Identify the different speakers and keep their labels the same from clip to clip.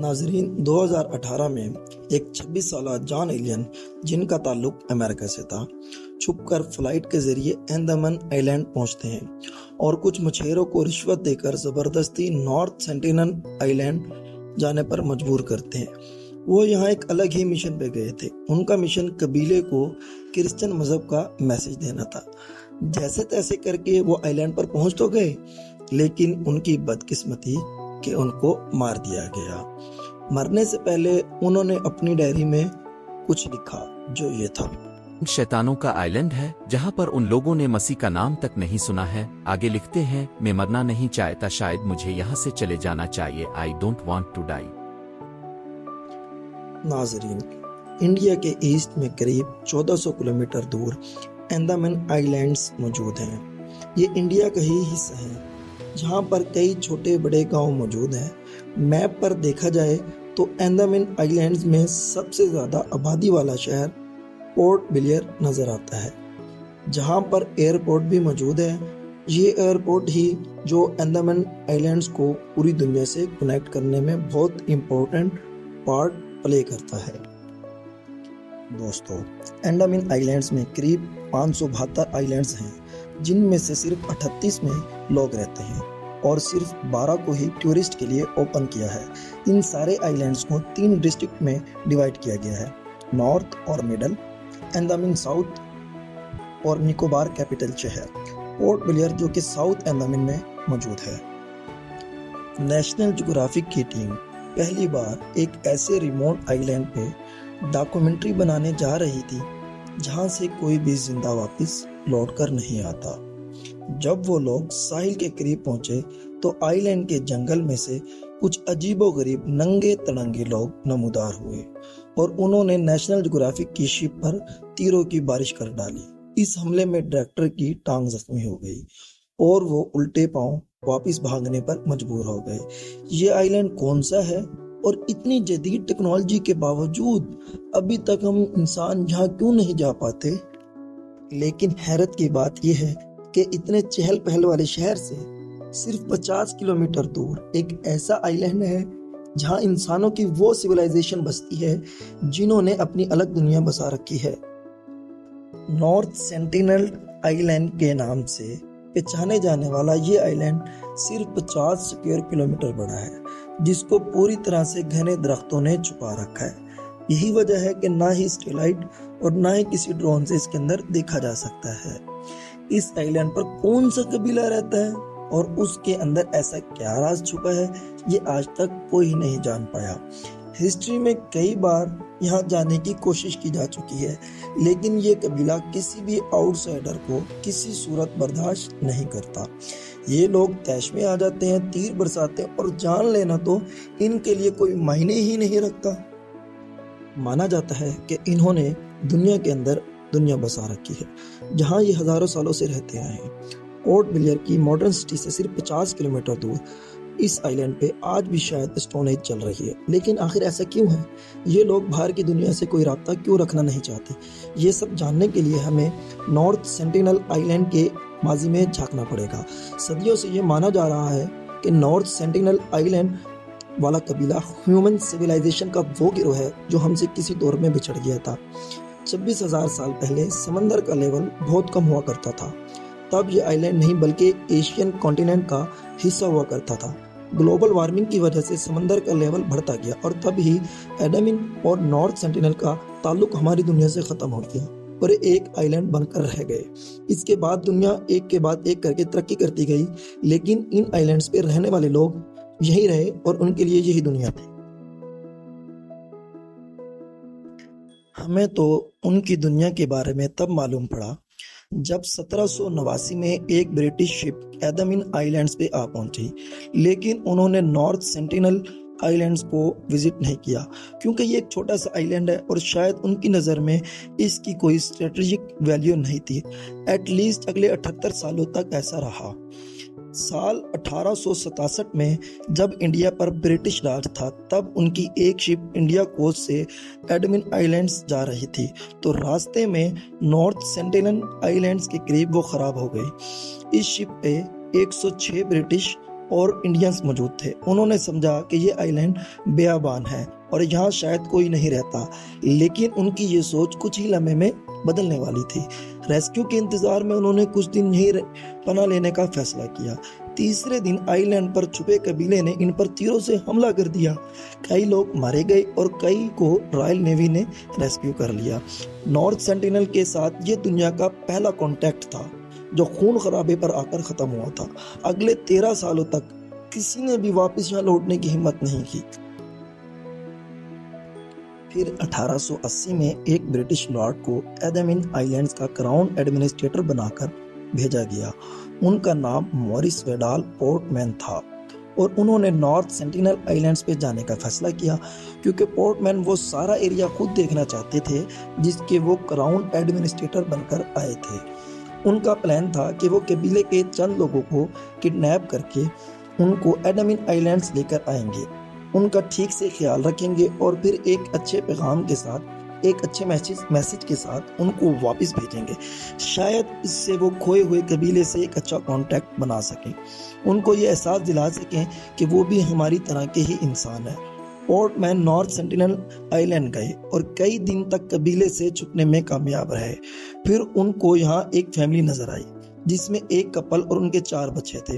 Speaker 1: नाजरीन, 2018 में एक 26 साल जॉन एलियन, जिनका ताल्लुक अमेरिका से था, छुपकर फ्लाइट के जरिए अंडमान आइलैंड पहुंचते हैं और कुछ मछुआरों को रिश्वत देकर जबरदस्ती नॉर्थ सेंटिनल आइलैंड जाने पर मजबूर करते हैं। वो यहाँ एक अलग ही मिशन पे गए थे। उनका मिशन कबीले को क्रिश्चियन मजहब का मैसेज देना था। जैसे तैसे करके वो आइलैंड पर पहुंच तो गए, लेकिन उनकी बदकिस्मती कि उनको मार दिया गया। मरने से पहले उन्होंने अपनी डायरी में कुछ लिखा, जो ये था।
Speaker 2: शैतानों का आइलैंड है जहां पर उन लोगों ने मसीह का नाम तक नहीं सुना है। आगे लिखते हैं, मैं मरना नहीं चाहता, शायद मुझे यहाँ से चले जाना चाहिए। I don't want to die.
Speaker 1: नाजरीन, इंडिया के ईस्ट में करीब 1400 किलोमीटर दूर अंडमान आइलैंड्स मौजूद हैं। ये इंडिया का ही हिस्सा है जहाँ पर कई छोटे बड़े गांव मौजूद हैं। मैप पर देखा जाए तो अंडमान आइलैंड्स में सबसे ज़्यादा आबादी वाला शहर पोर्ट ब्लेयर नज़र आता है, जहाँ पर एयरपोर्ट भी मौजूद है। ये एयरपोर्ट ही जो अंडमान आइलैंड्स को पूरी दुनिया से कनेक्ट करने में बहुत इम्पोर्टेंट पार्ट प्ले करता है। दोस्तों, अंडमान आइलैंड्स में करीब 572 आइलैंड्स हैं, जिनमें से सिर्फ 38 में लोग रहते हैं और सिर्फ 12 को ही टूरिस्ट के लिए ओपन किया है। इन सारे आइलैंड्स को 3 डिस्ट्रिक्ट में डिवाइड किया गया है, नॉर्थ और मिडल, अंडमान साउथ और निकोबार कैपिटल शहर पोर्ट ब्लेयर जो कि साउथ अंडमान में मौजूद है। नेशनल ज्योग्राफिक की टीम पहली बार एक ऐसे रिमोट आइलैंड पे डॉक्यूमेंट्री बनाने जा रही थी जहां से कोई भी जिंदा वापस लौटकर नहीं आता। जब वो लोग साहिल के करीब पहुंचे तो आइलैंड के जंगल में से कुछ अजीबोगरीब नंगे तड़ंगे लोग नमूदार हुए और उन्होंने नेशनल ज्योग्राफिक की शिप पर तीरों की बारिश कर डाली। इस हमले में डायरेक्टर की टांग जख्मी हो गई और वो उल्टे पांव वापस भागने पर मजबूर हो गए। ये आइलैंड कौन सा है और इतनी जदीद टेक्नोलॉजी के बावजूद अभी तक हम इंसान यहाँ क्यों नहीं जा पाते? लेकिन हैरत की बात यह है कि इतने चहल पहल वाले शहर से सिर्फ 50 किलोमीटर दूर एक ऐसा आइलैंड है जहां इंसानों की वो सिविलाइजेशन बसती है जिन्होंने अपनी अलग दुनिया बसा रखी है। नॉर्थ सेंटिनल आइलैंड के नाम से पहचाने जाने वाला ये आइलैंड सिर्फ 50 स्क्वायर किलोमीटर बड़ा है, जिसको पूरी तरह से घने दरख्तों ने छुपा रखा है। यही वजह है कि ना ही स्टेलाइट और ना ही किसी ड्रोन से इसके अंदर देखा जा सकता है। इस आइलैंड पर कौन सा कबीला रहता है और उसके अंदर ऐसा क्या राज छुपा है, ये आज तक कोई नहीं जान पाया। हिस्ट्री में कई बार यहाँ जाने की कोशिश की जा चुकी है, लेकिन ये कबीला किसी भी आउटसाइडर को किसी सूरत बर्दाश्त नहीं करता। ये लोग तैश में आ जाते हैं, तीर बरसाते हैं और जान लेना तो इनके लिए कोई मायने ही नहीं रखता। माना जाता है कि इन्होंने दुनिया के अंदर दुनिया बसा रखी है, जहाँ ये हजारों सालों से रहते आए हैं। पोर्ट ब्लेयर की मॉडर्न सिटी से सिर्फ 50 किलोमीटर दूर इस आइलैंड पे आज भी शायद स्टोन एज चल रही है। लेकिन आखिर ऐसा क्यों है? ये लोग बाहर की दुनिया से कोई राब्ता क्यों रखना नहीं चाहते? ये सब जानने के लिए हमें नॉर्थ सेंटिनल आइलैंड के माजी में झांकना पड़ेगा। सदियों से ये माना जा रहा है कि नॉर्थ सेंटिनल आइलैंड वाला कबीला ह्यूमन सिविलाइजेशन का वो गिरोह है जो हमसे किसी दौर में बिछड़ गया था। 26,000 साल पहले समंदर का लेवल बहुत कम हुआ करता था। तब ये आइलैंड नहीं बल्कि एशियन कॉन्टिनेंट का हिस्सा हुआ करता था। ग्लोबल वार्मिंग की वजह से समंदर का लेवल बढ़ता गया और तब ही अंडमान और नॉर्थ सेंटिनल का ताल्लुक हमारी दुनिया से खत्म हो गया और एक आइलैंड बनकर रह गए। इसके बाद दुनिया एक के बाद एक करके तरक्की करती गई, लेकिन इन आइलैंड्स पे रहने वाले लोग यही रहे और उनके लिए यही दुनिया थी। हमें तो उनकी दुनिया के बारे में तब मालूम पड़ा जब 1789 में एक ब्रिटिश शिप अंडमान आइलैंड्स पे आ पहुंची, लेकिन उन्होंने नॉर्थ सेंटिनल आइलैंड्स को विजिट नहीं किया क्योंकि ये एक छोटा सा आइलैंड है और शायद उनकी नज़र में इसकी कोई स्ट्रेटेजिक वैल्यू नहीं थी। एटलीस्ट अगले 78 सालों तक ऐसा रहा। साल 1867 में जब इंडिया पर ब्रिटिश राज था, तब उनकी एक शिप इंडिया कोस्ट से अंडमान आइलैंड्स जा रही थी, तो रास्ते में नॉर्थ सेंटिनल आइलैंड्स के करीब वो खराब हो गई। इस शिप पे 106 ब्रिटिश और इंडियंस मौजूद थे। उन्होंने समझा कि ये आइलैंड बेआबान है और यहाँ शायद कोई नहीं रहता, लेकिन उनकी ये सोच कुछ ही लम्हे में बदलने वाली थी। रेस्क्यू के इंतजार में उन्होंने कुछ दिन यहीं पनाह लेने का फैसला किया। तीसरे दिन आइलैंड पर छुपे कबीले ने इन पर तीरों से हमला कर दिया। कई लोग मारे गए और कई को रॉयल नेवी ने रेस्क्यू कर लिया। नॉर्थ सेंटिनल के साथ ये दुनिया का पहला कॉन्टैक्ट था जो खून खराबे पर आकर खत्म हुआ था। अगले 13 सालों तक किसी ने भी वापस यहाँ लौटने की हिम्मत नहीं की। फिर 1880 में एक ब्रिटिश लॉर्ड को एडमिन आइलैंड्स का क्राउन एडमिनिस्ट्रेटर बनाकर भेजा गया। उनका नाम मॉरिस वेडाल पोर्टमैन था और उन्होंने नॉर्थ सेंटिनल आइलैंड्स पे जाने का फैसला किया क्योंकि पोर्टमैन वो सारा एरिया खुद देखना चाहते थे जिसके वो क्राउन एडमिनिस्ट्रेटर बनकर आए थे। उनका प्लान था कि वो कबीले के चंद लोगों को किडनैप करके उनको एडमिन आइलैंड्स लेकर आएंगे, उनका ठीक से ख्याल रखेंगे और फिर एक अच्छे पैगाम के साथ, एक अच्छे मैसेज के साथ उनको वापस भेजेंगे। शायद इससे वो खोए हुए कबीले से एक अच्छा कांटेक्ट बना सकें, उनको ये एहसास दिला सकें कि वो भी हमारी तरह के ही इंसान है। पोर्टमैन नॉर्थ सेंटिनल आइलैंड गए और कई दिन तक कबीले से छुपने में कामयाब रहे। फिर उनको यहाँ एक फैमिली नजर आई जिसमें एक कपल और उनके 4 बच्चे थे।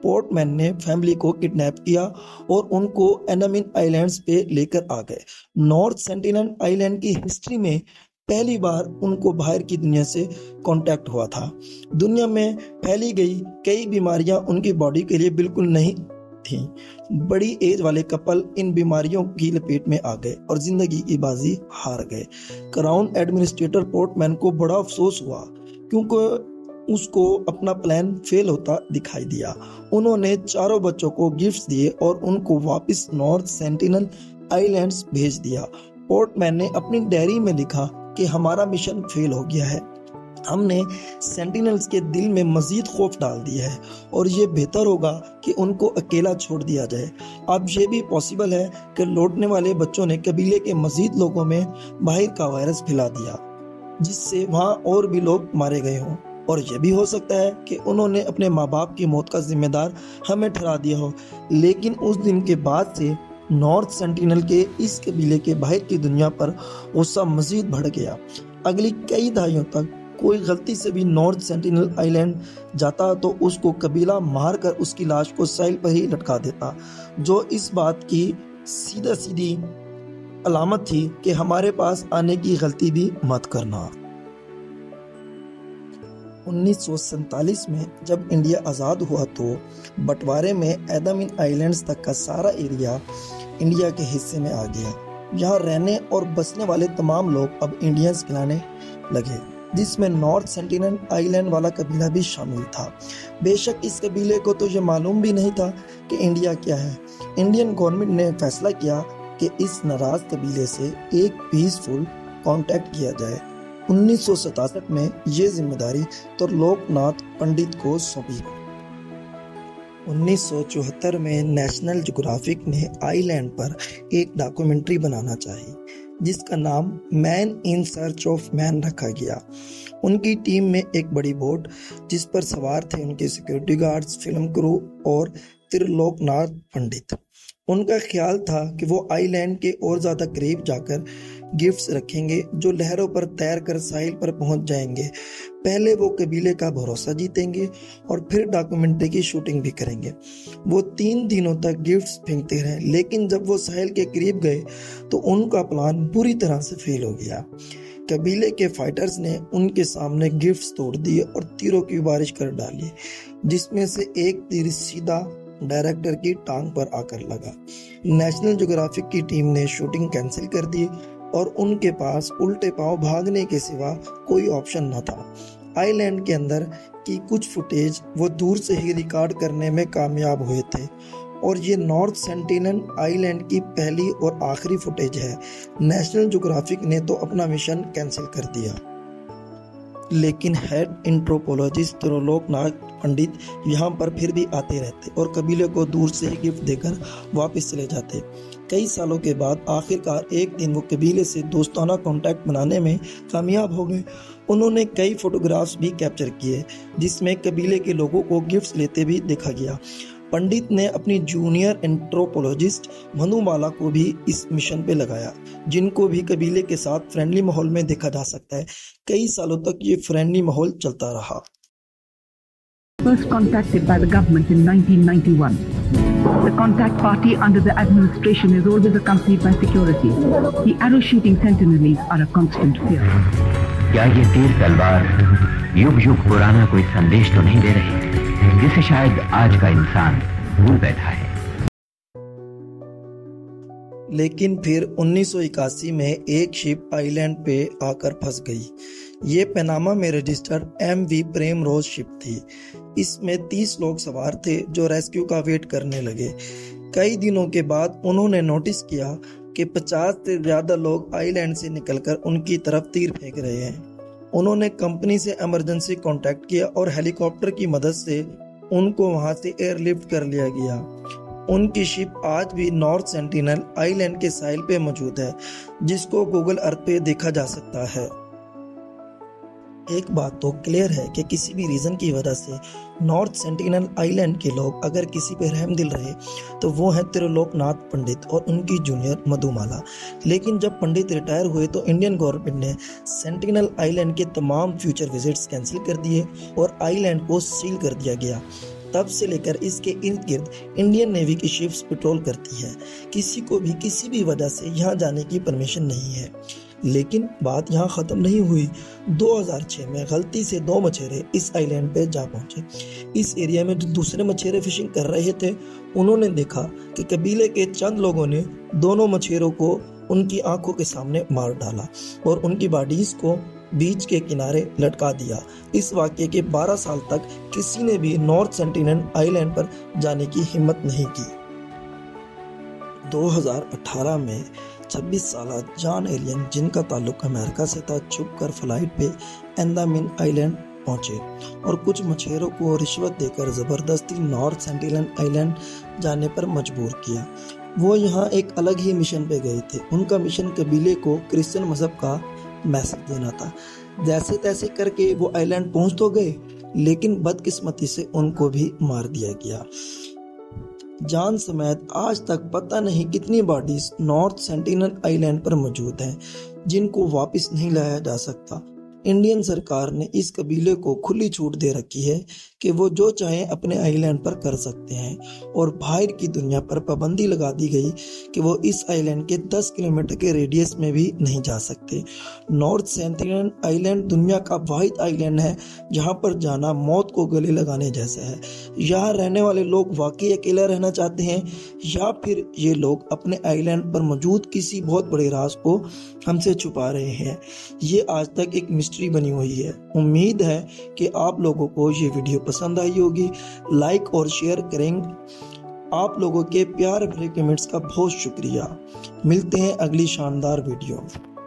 Speaker 1: पोर्टमैन ने फैमिली को किडनैप किया और उनको एनामिन आइलैंड्स पे लेकर आ गए। नॉर्थ सेंटिनल आइलैंड की हिस्ट्री में पहली बार उनको बाहर की दुनिया से कांटेक्ट हुआ था। दुनिया में फैली गई कई बीमारियां उनकी बॉडी के लिए बिल्कुल नहीं थी। बड़ी एज वाले कपल इन बीमारियों की लपेट में आ गए और जिंदगी की बाजी हार गए। क्राउन एडमिनिस्ट्रेटर पोर्टमैन को बड़ा अफसोस हुआ क्योंकि उसको अपना प्लान फेल होता दिखाई दिया। उन्होंने 4 बच्चों को गिफ्ट्स दिए और उनको वापस नॉर्थ सेंटिनल आइलैंड्स भेज दिया। पोर्टमैन ने अपनी डायरी में लिखा कि हमारा मिशन फेल हो गया है, हमने सेंटिनल्स के दिल में मजीद खौफ डाल दिया है और ये बेहतर होगा कि उनको अकेला छोड़ दिया जाए। अब ये भी पॉसिबल है कि लौटने वाले बच्चों ने कबीले के मजीद लोगों में बाहर का वायरस फैला दिया जिससे वहाँ और भी लोग मारे गए हों, और यह भी हो सकता है कि उन्होंने अपने माँ बाप की मौत का जिम्मेदार हमें ठहरा दिया हो। लेकिन उस दिन के बाद से नॉर्थ सेंटिनल के इस कबीले के बाहर की दुनिया पर गुस्सा मजीद बढ़ गया। अगली कई दहाइयों तक कोई गलती से भी नॉर्थ सेंटिनल आइलैंड जाता तो उसको कबीला मारकर उसकी लाश को साहिल पर ही लटका देता, जो इस बात की सीधी अलामत थी कि हमारे पास आने की गलती भी मत करना। 1947 में जब इंडिया आज़ाद हुआ तो बंटवारे में एडमिन आइलैंड्स तक का सारा एरिया इंडिया के हिस्से में आ गया। यहाँ रहने और बसने वाले तमाम लोग अब इंडियंस कहलाने लगे, जिसमें नॉर्थ सेंटिनल आइलैंड वाला कबीला भी शामिल था। बेशक इस कबीले को तो ये मालूम भी नहीं था कि इंडिया क्या है। इंडियन गवर्नमेंट ने फैसला किया कि इस नाराज कबीले से एक पीसफुल कांटेक्ट किया जाए। 1967 में ये जिम्मेदारी त्रिलोकनाथ पंडित को सौंपी। 1974 में नेशनल ज्योग्राफिक ने आइलैंड पर एक डॉक्यूमेंट्री बनाना चाही जिसका नाम man in search of man रखा गया। उनकी टीम में एक बड़ी बोट जिस पर सवार थे उनके सिक्योरिटी गार्ड्स, फिल्म क्रू और त्रिलोकनाथ पंडित। उनका ख्याल था कि वो आइलैंड के और ज्यादा करीब जाकर गिफ्ट्स रखेंगे जो लहरों पर तैर कर साहिल पर पहुंच जाएंगे। पहले वो कबीले का भरोसा जीतेंगे और फिर डॉक्यूमेंट्री की शूटिंग भी करेंगे। वो 3 दिनों तक गिफ्ट्स फेंकते रहे, लेकिन जब वो साहिल के करीब गए तो उनका प्लान बुरी तरह से फेल हो गया। कबीले के फाइटर्स ने उनके सामने गिफ्ट्स तोड़ दिए और तीरों की बारिश कर डाली, जिसमें से एक तीर सीधा डायरेक्टर की टांग पर आकर लगा। नेशनल ज्योग्राफिक की टीम ने शूटिंग कैंसिल कर दी और उनके पास उल्टे पांव भागने के सिवा कोई ऑप्शन न था। आइलैंड के अंदर की कुछ फुटेज वो दूर से ही रिकॉर्ड करने में कामयाब हुए थे और ये नॉर्थ सेंटिनल आइलैंड की पहली और आखिरी फुटेज है। नेशनल ज्योग्राफिक ने तो अपना मिशन कैंसिल कर दिया, लेकिन हेड एंथ्रोपोलॉजिस्ट त्रिलोकनाथ पंडित यहाँ पर फिर भी आते रहते और कबीले को दूर से ही गिफ्ट देकर वापस चले जाते। कई सालों के बाद आखिरकार एक दिन वो कबीले से दोस्ताना कांटेक्ट बनाने में कामयाब हो गए। उन्होंने कई फोटोग्राफ्स भी कैप्चर किए जिसमें कबीले के लोगों को गिफ्ट्स लेते भी देखा गया। पंडित ने अपनी जूनियर एंथ्रोपोलॉजिस्ट मधुबाला को भी इस मिशन पे लगाया, जिनको भी कबीले के साथ फ्रेंडली माहौल में देखा जा सकता है। कई सालों तक ये फ्रेंडली माहौल चलता रहा।
Speaker 3: First contacted by the government in 1991. The contact party under the administration is always accompanied by security. The arrow shooting sentinels are a constant fear.
Speaker 4: क्या ये तीर तलवार युग युग पुराना कोई संदेश तो नहीं दे रही, जिसे शायद आज का इंसान भूल बैठा है।
Speaker 1: लेकिन फिर 1981 में एक शिप आइलैंड पे आकर फंस गई। ये पनामा में रजिस्टर्ड MV प्रेमरोज शिप थी। इसमें 30 लोग सवार थे जो रेस्क्यू का वेट करने लगे। कई दिनों के बाद उन्होंने नोटिस किया कि 50 से ज्यादा लोग आइलैंड से निकलकर उनकी तरफ तीर फेंक रहे हैं। उन्होंने कंपनी से इमरजेंसी कांटेक्ट किया और हेलीकॉप्टर की मदद से उनको वहां से एयरलिफ्ट कर लिया गया। उनकी शिप आज भी नॉर्थ सेंटिनल आइलैंड के साहिल पे मौजूद है, जिसको गूगल अर्थ पे देखा जा सकता है। एक बात तो क्लियर है कि किसी भी रीजन की वजह से नॉर्थ सेंटिनल आइलैंड के लोग अगर किसी पे रहम दिल रहे तो वो है त्रिलोकनाथ पंडित और उनकी जूनियर मधुबाला। लेकिन जब पंडित रिटायर हुए तो इंडियन गवर्नमेंट ने सेंटिनल आइलैंड के तमाम फ्यूचर विजिट्स कैंसिल कर दिए और आइलैंड को सील कर दिया गया। तब से लेकर इसके इर्द गिर्द इंडियन नेवी की शिप्स पेट्रोल करती है। किसी को भी किसी भी वजह से यहाँ जाने की परमिशन नहीं है। लेकिन बात यहाँ खत्म नहीं हुई। 2006 में गलती से 2 मछेरे इस आइलैंड पे जा पहुंचे। इस एरिया में जो दूसरे मछेरे फिशिंग कर रहे थे, उन्होंने देखा कि कबीले के चंद लोगों ने दोनों मछेरों को उनकी आंखों के सामने मार डाला और उनकी बॉडीज को बीच के किनारे लटका दिया। इस वाक़ये के 12 साल तक किसी ने भी नॉर्थ सेंटिनल आइलैंड पर जाने की हिम्मत नहीं की। 2018 में 26 साल जॉन एलियन, जिनका ताल्लुक अमेरिका से था, छुपकर फ्लाइट पे अंडमान आइलैंड पहुंचे और कुछ मछेरों को रिश्वत देकर ज़बरदस्ती नॉर्थ सेंटिनल आइलैंड जाने पर मजबूर किया। वो यहाँ एक अलग ही मिशन पे गए थे। उनका मिशन कबीले को क्रिश्चियन मजहब का मैसेज देना था। जैसे तैसे करके वो आइलैंड पहुंच तो गए, लेकिन बदकिस्मती से उनको भी मार दिया गया। जॉन समेत आज तक पता नहीं कितनी बॉडीज नॉर्थ सेंटिनल आइलैंड पर मौजूद हैं, जिनको वापस नहीं लाया जा सकता। इंडियन सरकार ने इस कबीले को खुली छूट दे रखी है कि वो जो चाहे अपने आइलैंड पर कर सकते हैं और बाहर की दुनिया पर पाबंदी लगा दी गई कि वो इस आइलैंड के 10 किलोमीटर के रेडियस में भी नहीं जा सकते। नॉर्थ सेंटिनल आइलैंड दुनिया का वाहिद आइलैंड है जहां पर जाना मौत को गले लगाने जैसा है। यहाँ रहने वाले लोग वाकई अकेला रहना चाहते हैं या फिर ये लोग अपने आइलैंड पर मौजूद किसी बहुत बड़े राज को हमसे छुपा रहे हैं। ये आज तक एक मिस्ट्री बनी हुई है। उम्मीद है कि आप लोगों को ये वीडियो पसंद आई होगी। लाइक और शेयर करेंगे। आप लोगों के प्यार भरे कमेंट्स का बहुत शुक्रिया। मिलते हैं अगली शानदार वीडियो में।